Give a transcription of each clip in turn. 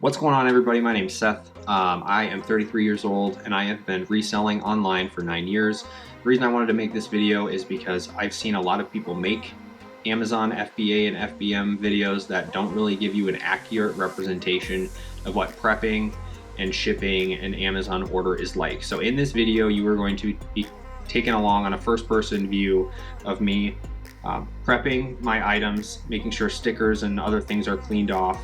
What's going on, everybody? My name's Seth. I am 33 years old and I have been reselling online for 9 years. The reason I wanted to make this video is because I've seen a lot of people make Amazon FBA and FBM videos that don't really give you an accurate representation of what prepping and shipping an Amazon order is like. So in this video, you are going to be taken along on a first-person view of me prepping my items, making sure stickers and other things are cleaned off,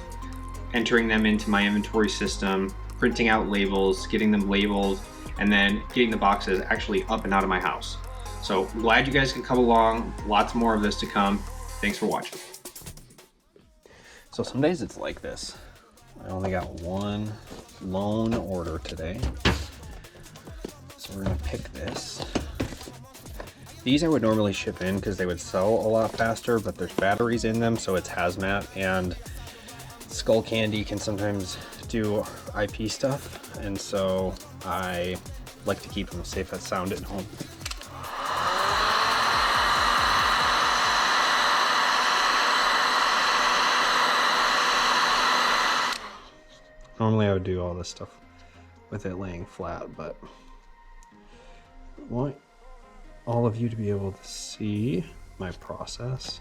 entering them into my inventory system, printing out labels, getting them labeled, and then getting the boxes actually up and out of my house. So I'm glad you guys can come along. Lots more of this to come. Thanks for watching. So some days it's like this. I only got one lone order today. So we're gonna pick this. These I would normally ship in because they would sell a lot faster, but there's batteries in them, so it's hazmat, and Skull Candy can sometimes do IP stuff, and so I like to keep them safe and sound at home. Normally I would do all this stuff with it laying flat, but I want all of you to be able to see my process.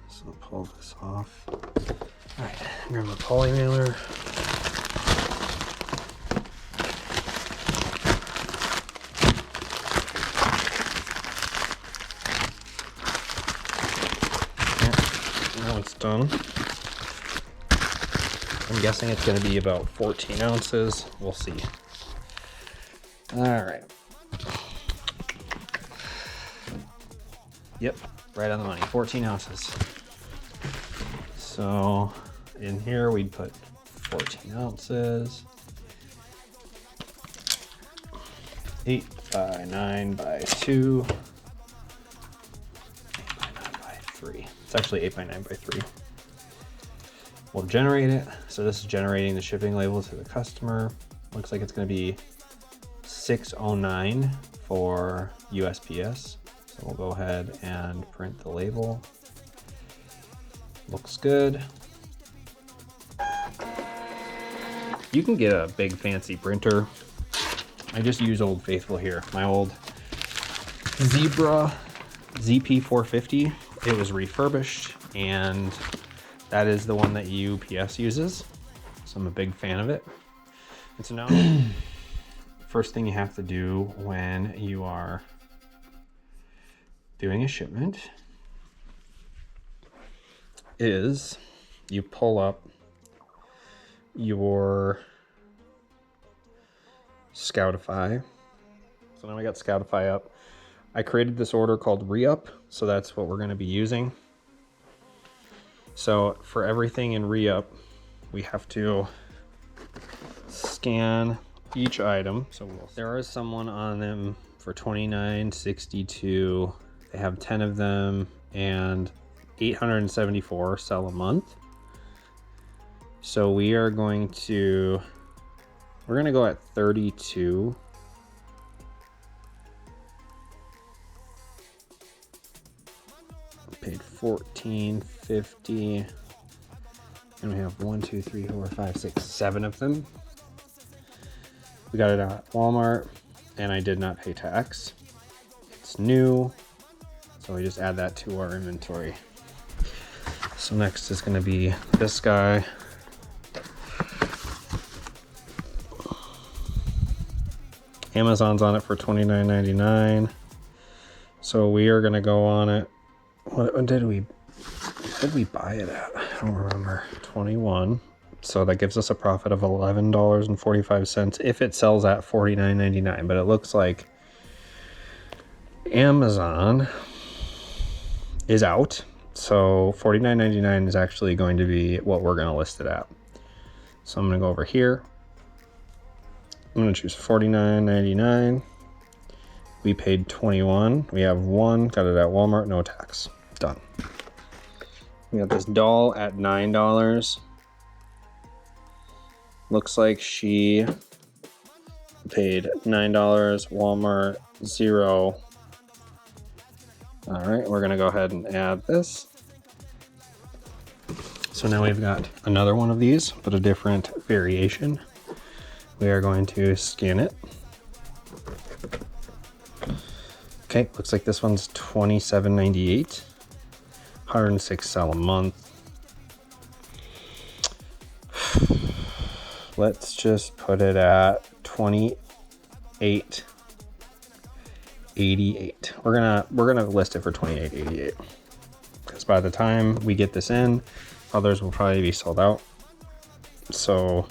So I'll pull this off. All right, grab my poly mailer. Now it's done. I'm guessing it's going to be about 14 ounces. We'll see. All right. Yep, right on the money, 14 ounces. So in here we'd put 14 ounces, 8 by 9 by 2, 8 by 9 by 3. It's actually 8 by 9 by 3. We'll generate it. So this is generating the shipping label to the customer. Looks like it's going to be 609 for USPS. So we'll go ahead and print the label. Looks good. You can get a big fancy printer. I just use Old Faithful here. My old Zebra ZP450. It was refurbished, and that is the one that UPS uses. So I'm a big fan of it. And so now, first thing you have to do when you are doing a shipment is you pull up your Scoutify. So now I got Scoutify up. I created this order called Re-Up, so that's what we're going to be using. So for everything in Re-Up, we have to scan each item. So there is someone on them for $29.62. They have 10 of them, and 874 sell a month. So we're going to go at 32. Paid $14.50, and we have 1, 2, 3, 4, 5, 6, 7 of them. We got it at Walmart, and I did not pay tax. It's new, so we just add that to our inventory. So next is going to be this guy. Amazon's on it for $29.99. So we are going to go on it. What did we buy it at? I don't remember. 21. So that gives us a profit of $11.45 if it sells at $49.99. But it looks like Amazon is out. So $49.99 is actually going to be what we're going to list it at. So I'm going to go over here. I'm going to choose $49.99. We paid $21. We have one, got it at Walmart, no tax. Done. We got this doll at $9. Looks like she paid $9, Walmart, 0. All right, we're going to go ahead and add this. So now we've got another one of these, but a different variation. We are going to scan it. Okay, looks like this one's $27.98, 106 sell a month. Let's just put it at $28.88. We're gonna list it for $28.88 because by the time we get this in, others will probably be sold out. So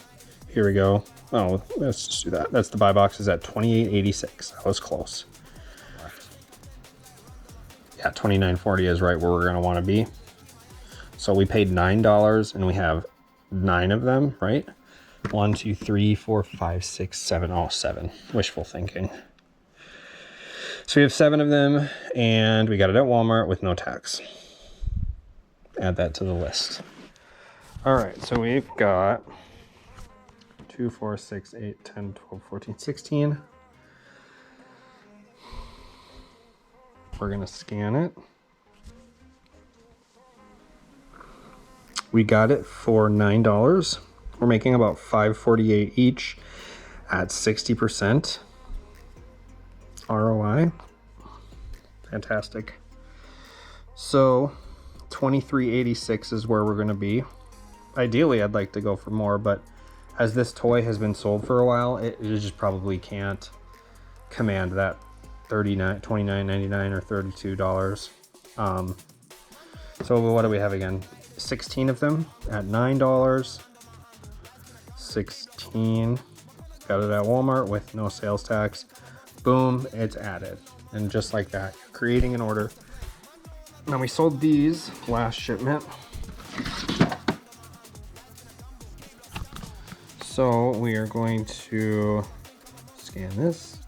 here we go. Oh, let's just do that. That's the buy box is at $28.86. That was close. Yeah, $29.40 is right where we're gonna want to be. So we paid $9 and we have 9 of them, right? 1, 2, 3, 4, 5, 6, 7. Oh, 7. Wishful thinking. So we have 7 of them and we got it at Walmart with no tax. Add that to the list. All right, so we've got 2, 4, 6, 8, 10, 12, 14, 16. We're gonna scan it. We got it for $9. We're making about $5.48 each at 60% ROI. Fantastic. So $23.86 is where we're gonna be. Ideally, I'd like to go for more, but as this toy has been sold for a while, it just probably can't command that $29.99 or $32. So what do we have again? 16 of them at $9. 16. Got it at Walmart with no sales tax. Boom, it's added. And just like that, creating an order. Now we sold these last shipment. So we are going to scan this.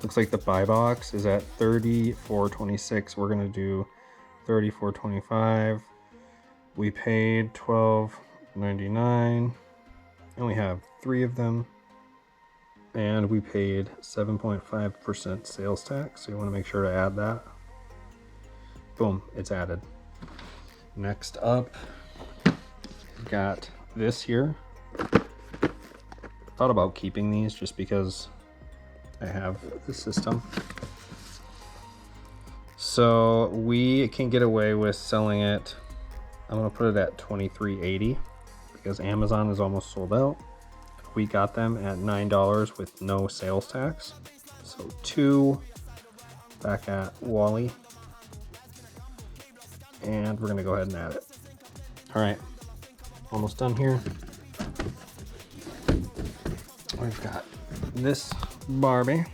Looks like the buy box is at $34.26. We're gonna do $34.25. We paid $12.99. And we have 3 of them. And we paid 7.5% sales tax. So you want to make sure to add that. Boom, it's added. Next up, we got this here. Thought about keeping these just because I have the system. So we can get away with selling it. I'm gonna put it at $23.80 because Amazon is almost sold out. We got them at $9 with no sales tax. So 2 back at Wally. And we're gonna go ahead and add it. All right, almost done here. We've got this Barbie.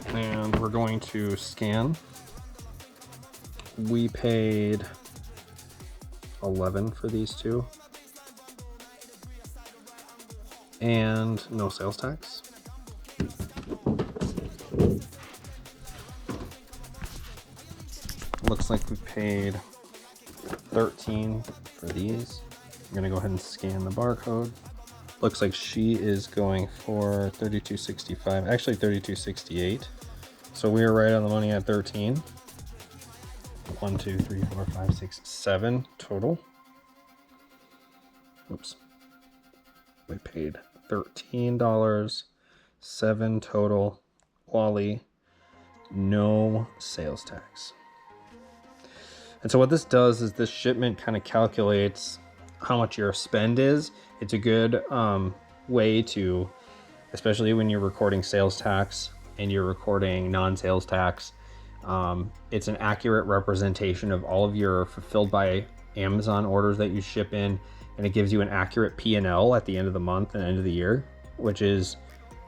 And we're going to scan. We paid $11 for these 2. And no sales tax. Looks like we paid $13 for these. I'm gonna go ahead and scan the barcode. Looks like she is going for $32.65, actually $32.68. So we are right on the money at 13. 1, 2, 3, 4, 5, 6, 7 total. Oops. We paid $13, 7 total. Wally, no sales tax. And so what this does is this shipment kind of calculates how much your spend is. It's a good way to, especially when you're recording sales tax and you're recording non-sales tax, it's an accurate representation of all of your fulfilled by Amazon orders that you ship in, and it gives you an accurate P&L at the end of the month and end of the year, which is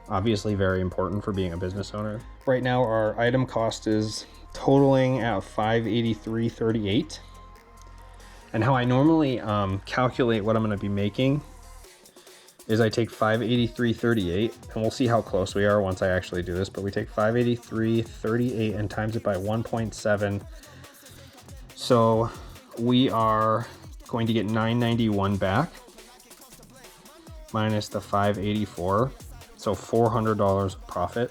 obviously very important for being a business owner. Right now our item cost is totaling at $583.38. And how I normally calculate what I'm going to be making is I take $583.38, and we'll see how close we are once I actually do this, but we take $583.38 and times it by 1.7. So we are going to get $991 back minus the $584. So $400 profit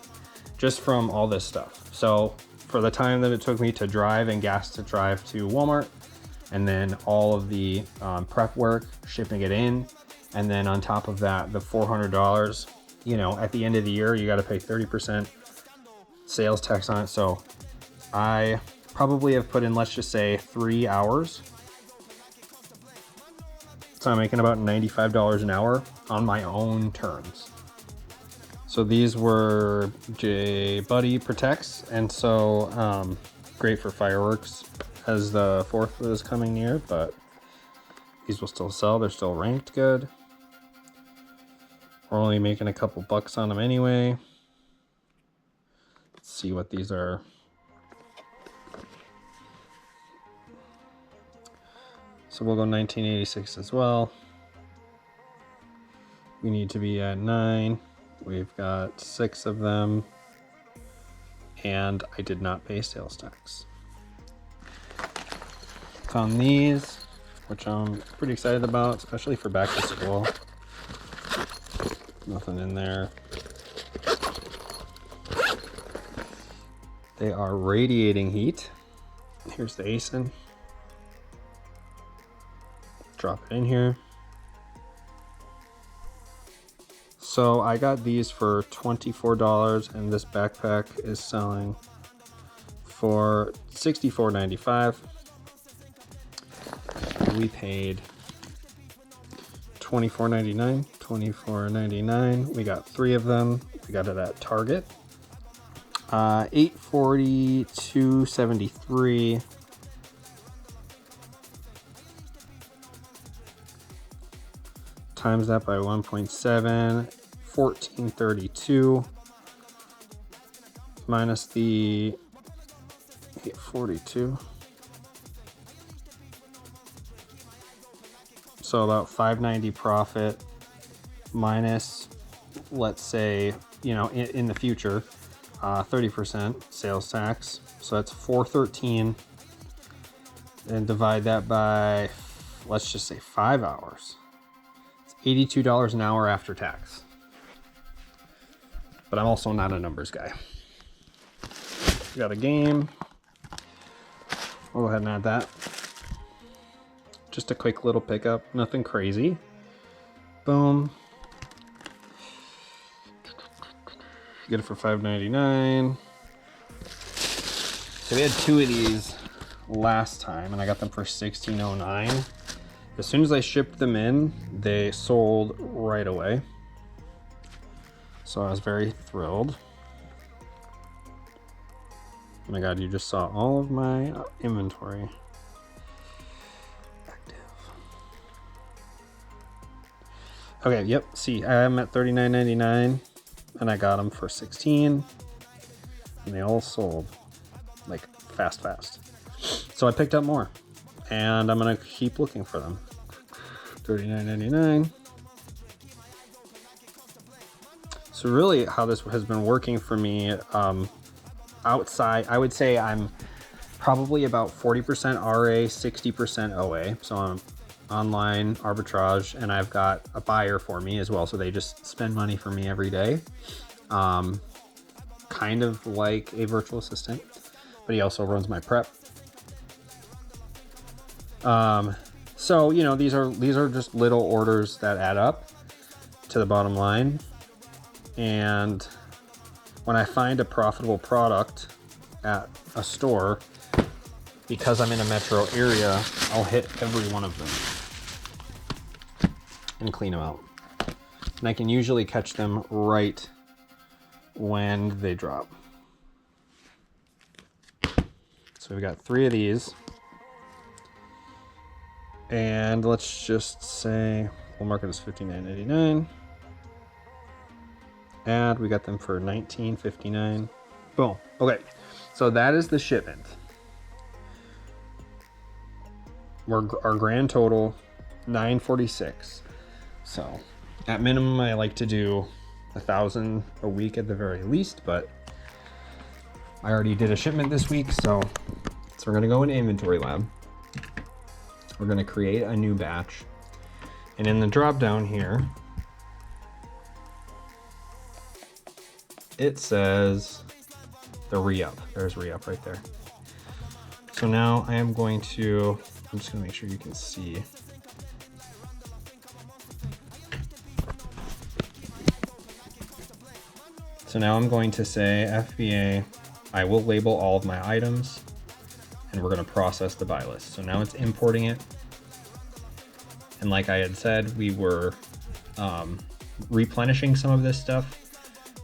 just from all this stuff. So for the time that it took me to drive and gas to drive to Walmart, and then all of the prep work, shipping it in, and then on top of that, the $400, you know, at the end of the year, you got to pay 30% sales tax on it. So I probably have put in, let's just say 3 hours. So I'm making about $95 an hour on my own terms. So these were J Buddy Protects, and so great for fireworks as the 4th is coming near, but these will still sell. They're still ranked good. We're only making a couple bucks on them anyway. Let's see what these are. So we'll go 1986 as well. We need to be at 9. We've got 6 of them. And I did not pay sales tax. Found these, which I'm pretty excited about, especially for back to school. Nothing in there. They are radiating heat. Here's the ASIN. Drop it in here. So I got these for $24, and this backpack is selling for $64.95. We paid $24.99. $24.99. We got 3 of them. We got it at Target. $842.73. Times that by 1.7, $14.32 minus the 842. So about $5.90 profit minus, let's say, you know, in the future, 30% sales tax. So that's $4.13, and divide that by, let's just say 5 hours. $82 an hour after tax. But I'm also not a numbers guy. We got a game. We'll go ahead and add that. Just a quick little pickup, nothing crazy. Boom. Get it for $5.99. So we had 2 of these last time, and I got them for $16.09. As soon as I shipped them in, they sold right away. So I was very thrilled. Oh my God, you just saw all of my inventory. Active. Okay, yep, see, I'm at $39.99, and I got them for $16, and they all sold like fast. So I picked up more, and I'm gonna keep looking for them. $39.99. So really how this has been working for me, outside, I would say I'm probably about 40% RA, 60% OA. So I'm online arbitrage, and I've got a buyer for me as well. So they just spend money for me every day. Kind of like a virtual assistant, but he also runs my prep. So, you know, these are just little orders that add up to the bottom line. And when I find a profitable product at a store, because I'm in a metro area, I'll hit every one of them and clean them out. And I can usually catch them right when they drop. So we got 3 of these. And let's just say we'll mark it as $59.89. And we got them for $19.59. Boom. Okay, so that is the shipment. Our grand total, $946. So at minimum, I like to do 1,000 a week at the very least, but I already did a shipment this week, so we're gonna go into inventory lab. We're gonna create a new batch, and in the drop down here, it says the re-up. There's re-up right there. So now I am going to, I'm just gonna make sure you can see. So now I'm going to say FBA, I will label all of my items, and we're gonna process the buy list. So now it's importing it. And like I had said, we were replenishing some of this stuff.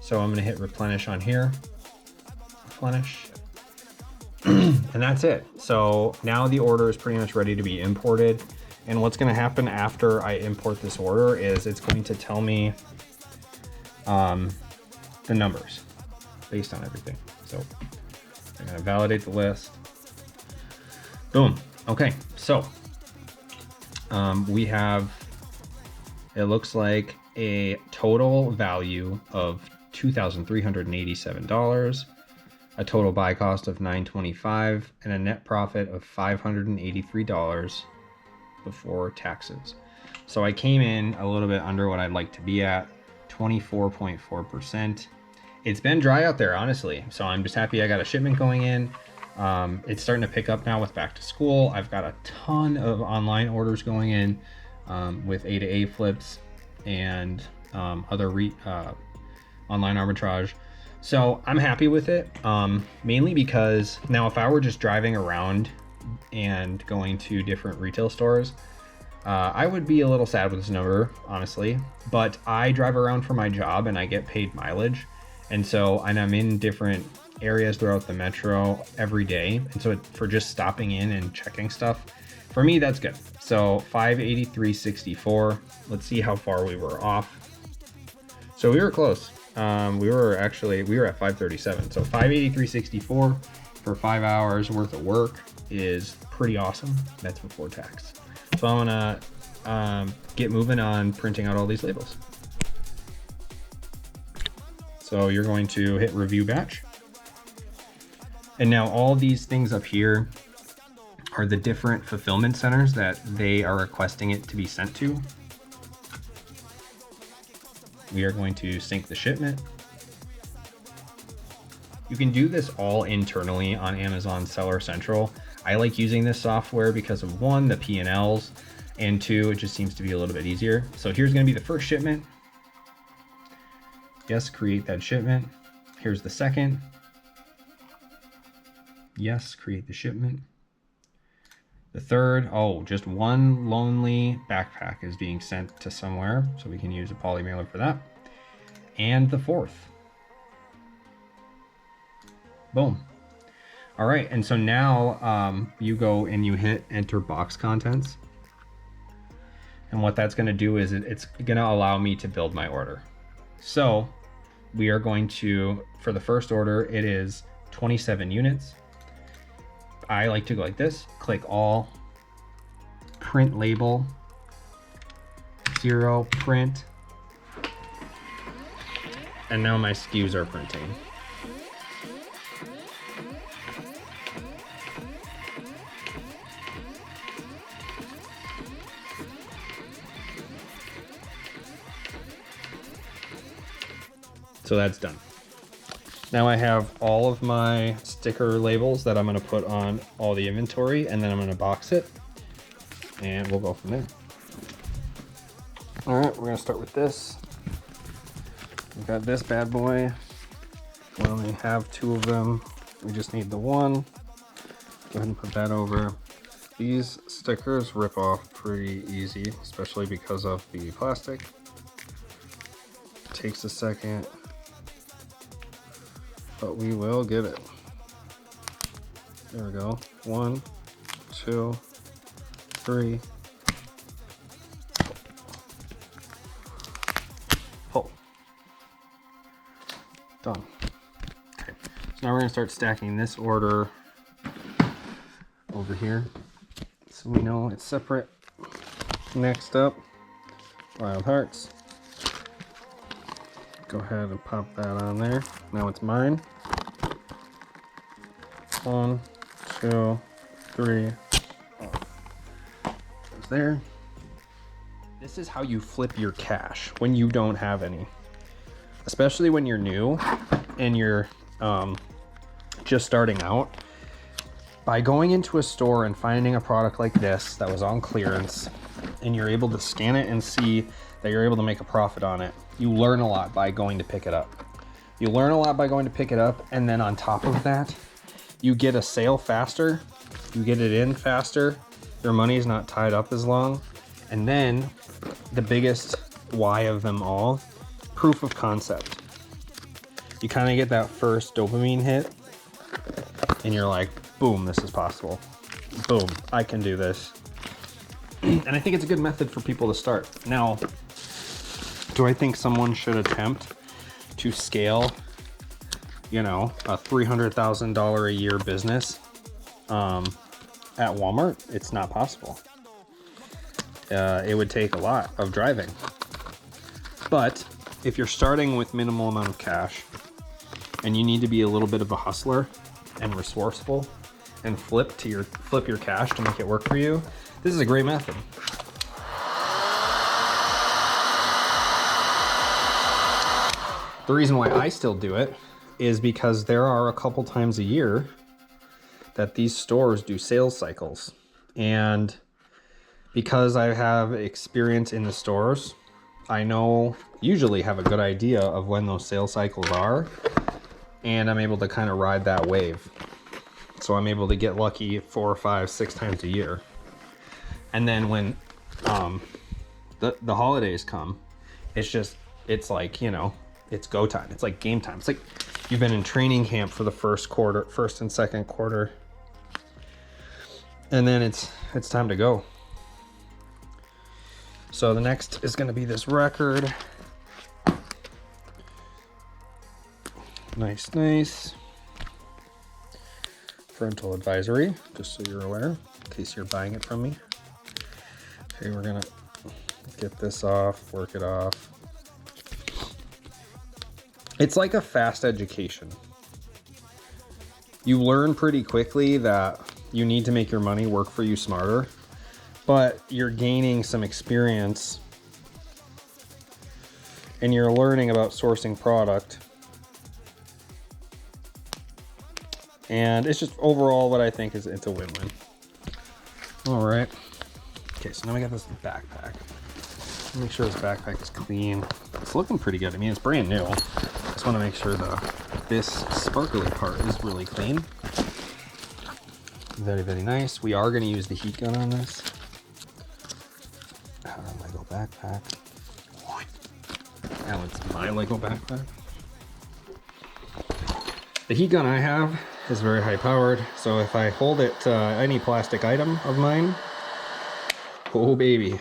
So I'm gonna hit replenish on here, replenish, and that's it. So now the order is pretty much ready to be imported. And what's gonna happen after I import this order is it's going to tell me the numbers based on everything. So I'm gonna validate the list. Boom. Okay, so we have, it looks like a total value of $2,387, a total buy cost of $925, and a net profit of $583 before taxes. So I came in a little bit under what I'd like to be at, 24.4%. It's been dry out there, honestly. So I'm just happy I got a shipment going in. It's starting to pick up now with back to school. I've got a ton of online orders going in with A2A flips and other online arbitrage. So I'm happy with it, mainly because now if I were just driving around and going to different retail stores, I would be a little sad with this number, honestly, but I drive around for my job and I get paid mileage. And I'm in different areas throughout the metro every day. And so for just stopping in and checking stuff, for me, that's good. So 583.64. Let's see how far we were off. So we were close. We were at 537. So 583.64 for 5 hours worth of work is pretty awesome. That's before tax. So I'm gonna get moving on printing out all these labels. So you're going to hit review batch. And now all these things up here are the different fulfillment centers that they are requesting it to be sent to. We are going to sync the shipment. You can do this all internally on Amazon Seller Central. I like using this software because of one, the P&Ls, and two, it just seems to be a little bit easier. So here's gonna be the first shipment. Yes, create that shipment. Here's the second. Yes, create the shipment. The third, oh, just one lonely backpack is being sent to somewhere, so we can use a poly mailer for that. And the fourth. Boom. All right, and so now you go and you hit enter box contents. And what that's gonna do is it's gonna allow me to build my order. So we are going to, for the first order, it is 27 units. I like to go like this, click all, print label, 0, print, and now my SKUs are printing. So that's done. Now I have all of my sticker labels that I'm gonna put on all the inventory, and then I'm gonna box it, and we'll go from there. All right, we're gonna start with this. We've got this bad boy. We only have 2 of them. We just need the one. Go ahead and put that over. These stickers rip off pretty easy, especially because of the plastic. Takes a second, but we will get it. There we go. 1, 2, 3. Pull. Done. Okay. So now we're gonna start stacking this order over here, so we know it's separate. Next up, wild hearts. Go ahead and pop that on there. Now it's mine. 1, 2, 3. Goes there. This is how you flip your cash when you don't have any. Especially when you're new and you're just starting out, by going into a store and finding a product like this that was on clearance, and you're able to scan it and see that you're able to make a profit on it, you learn a lot by going to pick it up. You learn a lot by going to pick it up, and then on top of that, you get a sale faster, you get it in faster, your money's not tied up as long, and then the biggest why of them all, proof of concept. You kind of get that first dopamine hit, and you're like, boom, this is possible. Boom, I can do this. And I think it's a good method for people to start. Now, do I think someone should attempt to scale, you know, a $300,000 a year business at Walmart? It's not possible. It would take a lot of driving. But if you're starting with minimal amount of cash and you need to be a little bit of a hustler and resourceful and flip your cash to make it work for you, this is a great method. The reason why I still do it is because there are a couple times a year that these stores do sales cycles. And because I have experience in the stores, I usually have a good idea of when those sales cycles are, and I'm able to kind of ride that wave. So I'm able to get lucky 4, 5, 6 times a year. And then when the holidays come, it's like, you know, it's go time. It's like game time. It's like you've been in training camp for the first and second quarter, and then it's time to go. So the next is going to be this record. Nice. Parental advisory, just so you're aware, in case you're buying it from me. Okay, we're gonna get this off, work it off. It's like a fast education. You learn pretty quickly that you need to make your money work for you smarter, but you're gaining some experience and you're learning about sourcing product. And it's just overall what I think is it's a win-win. All right. Okay, so now we got this backpack. Make sure this backpack is clean. It's looking pretty good. I mean, it's brand new. Just want to make sure this sparkly part is really clean. Very, very nice. We are going to use the heat gun on this. Lego backpack. Now it's my Lego backpack. The heat gun I have is very high powered, so if I hold it to any plastic item of mine, oh baby,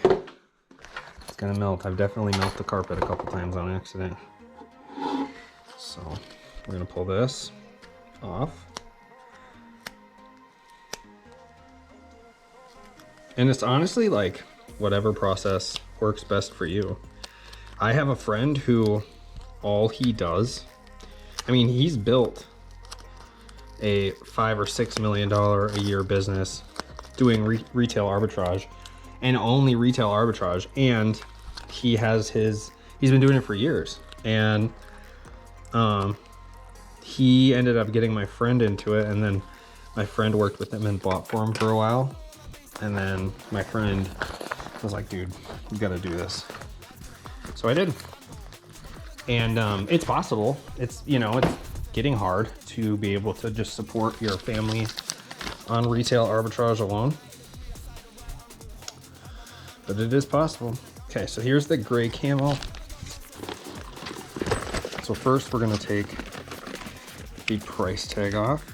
it's gonna melt. I've definitely melted the carpet a couple times on accident. So we're gonna pull this off. And it's honestly like whatever process works best for you. I have a friend who all he does, I mean, he's built a $5 or $6 million a year business doing retail arbitrage, and only retail arbitrage. And he's been doing it for years. And he ended up getting my friend into it, and then my friend worked with him and bought for him for a while. And then my friend was like, dude, you gotta do this. So I did. And it's possible. It's getting hard to be able to just support your family on retail arbitrage alone, but it is possible. Okay, so here's the gray camo. So first we're gonna take the price tag off.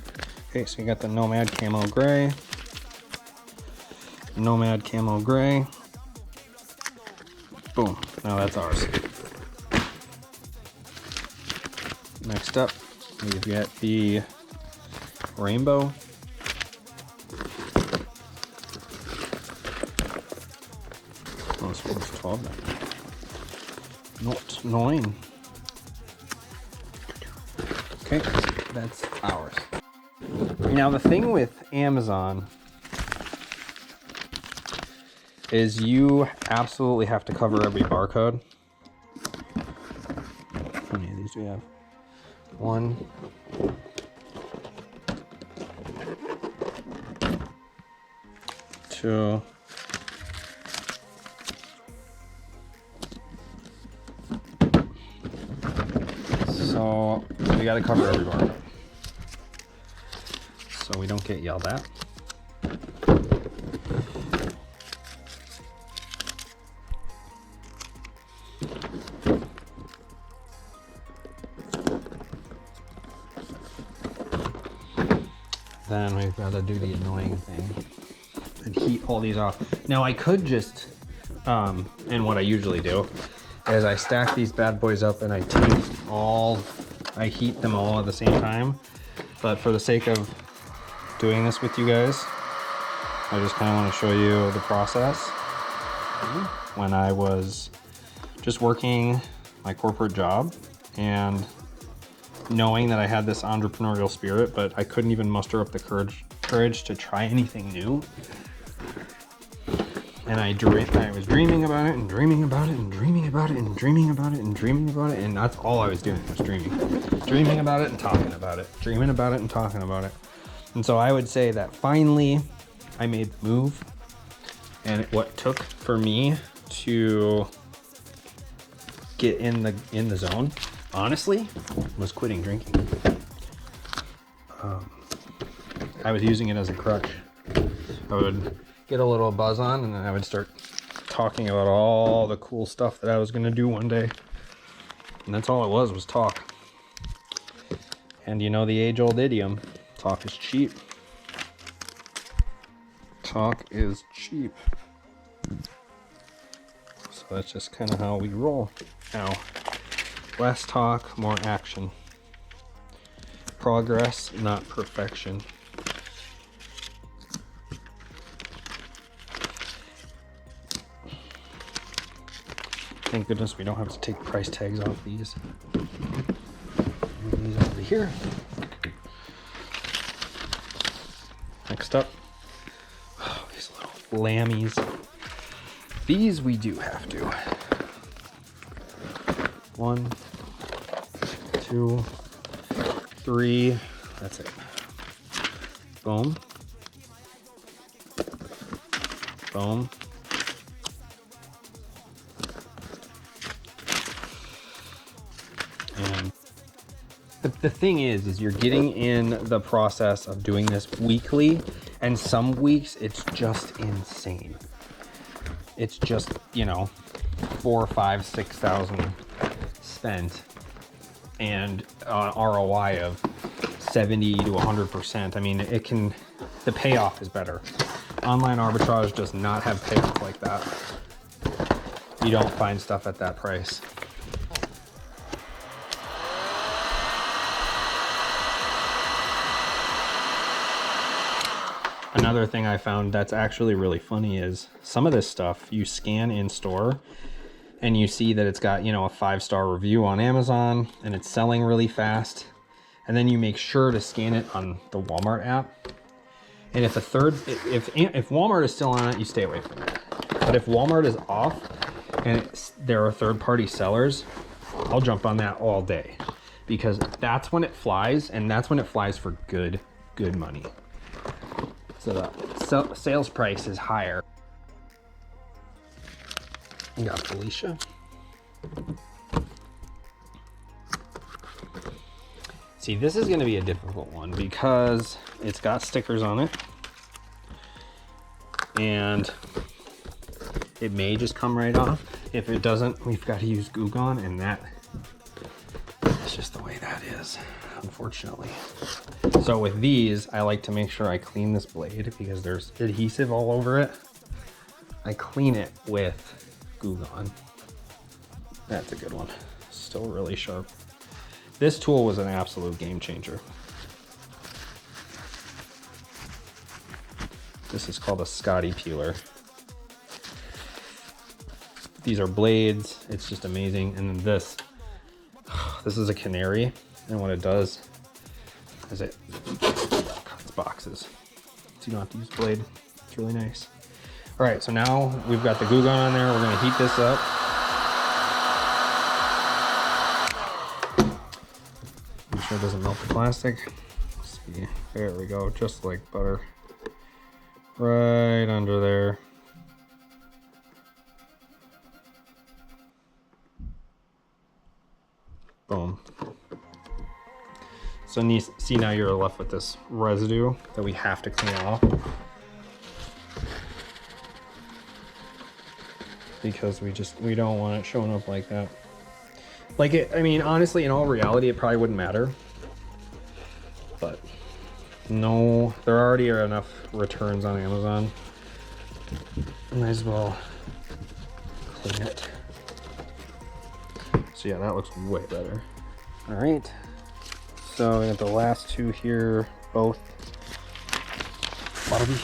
Okay, so you got the Nomad Camo Gray, Nomad Camo Gray. Boom, now that's ours. Next up, we've got the rainbow. Oh, it's 12 now. Not 9. Okay, that's ours. Now the thing with Amazon is you absolutely have to cover every barcode. How many of these do we have? 1, 2. So we got to cover everywhere so we don't get yelled at. Then we've got to do the annoying thing and heat all these off. Now I could just, and what I usually do is I stack these bad boys up and I heat them all at the same time. But for the sake of doing this with you guys, I just kind of want to show you the process. When I was just working my corporate job and knowing that I had this entrepreneurial spirit, but I couldn't even muster up the courage to try anything new. And I was dreaming about it and dreaming about it and dreaming about it and dreaming about it and dreaming about it, and that's all I was doing was dreaming. Dreaming about it and talking about it. Dreaming about it and talking about it. And so I would say that finally I made the move, and what took for me to get in the zone, honestly, was quitting drinking. I was using it as a crutch. I would get a little buzz on and then I would start talking about all the cool stuff that I was gonna do one day. And that's all it was talk. And you know the age-old idiom, talk is cheap. Talk is cheap. So that's just kind of how we roll. Now, less talk, more action. Progress, not perfection. Thank goodness we don't have to take price tags off these. Move these over here. Next up, oh, these little lammies. These we do have to. 1, 2, 3. That's it. Boom. Boom. And the thing is you're getting in the process of doing this weekly, and some weeks it's just insane. It's just, you know, 4, 5, 6,000 spent and ROI of 70 to 100%. I mean, the payoff is better. Online arbitrage does not have payoff like that. You don't find stuff at that price. Another thing I found that's actually really funny is some of this stuff you scan in store and you see that it's got, you know, a 5-star review on Amazon and it's selling really fast. And then you make sure to scan it on the Walmart app. And if if Walmart is still on it, you stay away from it. But if Walmart is off and there are third-party sellers, I'll jump on that all day, because that's when it flies, and that's when it flies for good money. So the sales price is higher. We got Felicia. See, this is going to be a difficult one because it's got stickers on it, and it may just come right off. If it doesn't, we've got to use Goo Gone, and that's just the way that is, unfortunately. So with these, I like to make sure I clean this blade because there's adhesive all over it. I clean it with Goo Gone. That's a good one. Still really sharp. This tool was an absolute game changer. This is called a Scotty peeler. These are blades. It's just amazing. And then this is a canary. And what it does is it cuts boxes. So you don't have to use a blade. It's really nice. All right, so now we've got the Goo Gone on there. We're gonna heat this up. Make sure it doesn't melt the plastic. Let's see, there we go, just like butter. right under there. Boom. So see, now you're left with this residue that we have to clean off, because we don't want it showing up like that. Like it, I mean, honestly, in all reality, it probably wouldn't matter. But no, there already are enough returns on Amazon. Might as well clean it. So yeah, that looks way better. All right. So we got the last two here, both. Bobby.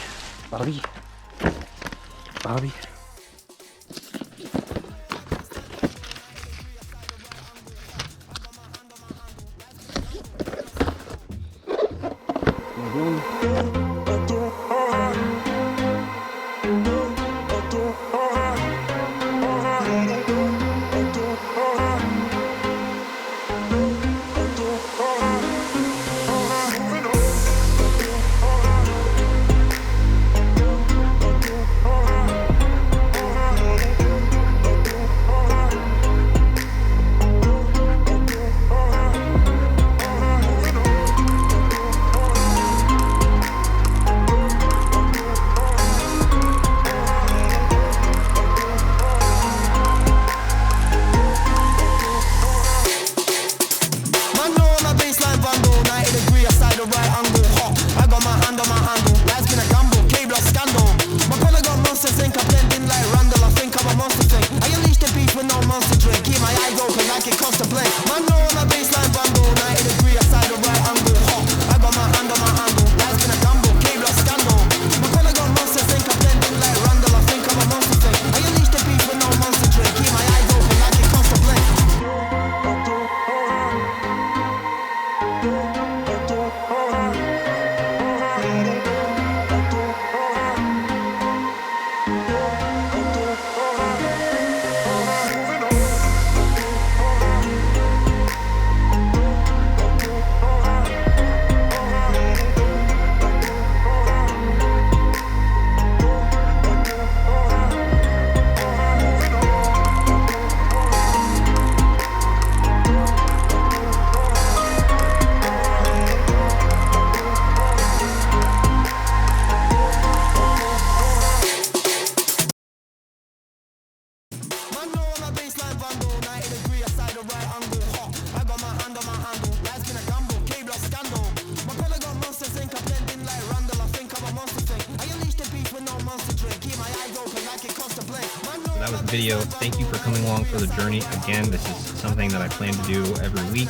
That was the video. Thank you for coming along for the journey. Again, this is something that I plan to do every week.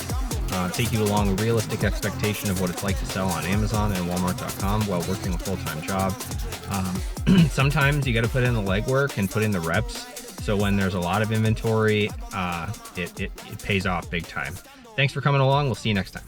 Take you along a realistic expectation of what it's like to sell on Amazon and Walmart.com while working a full-time job. Sometimes you got to put in the legwork and put in the reps. So when there's a lot of inventory, it pays off big time. Thanks for coming along. We'll see you next time.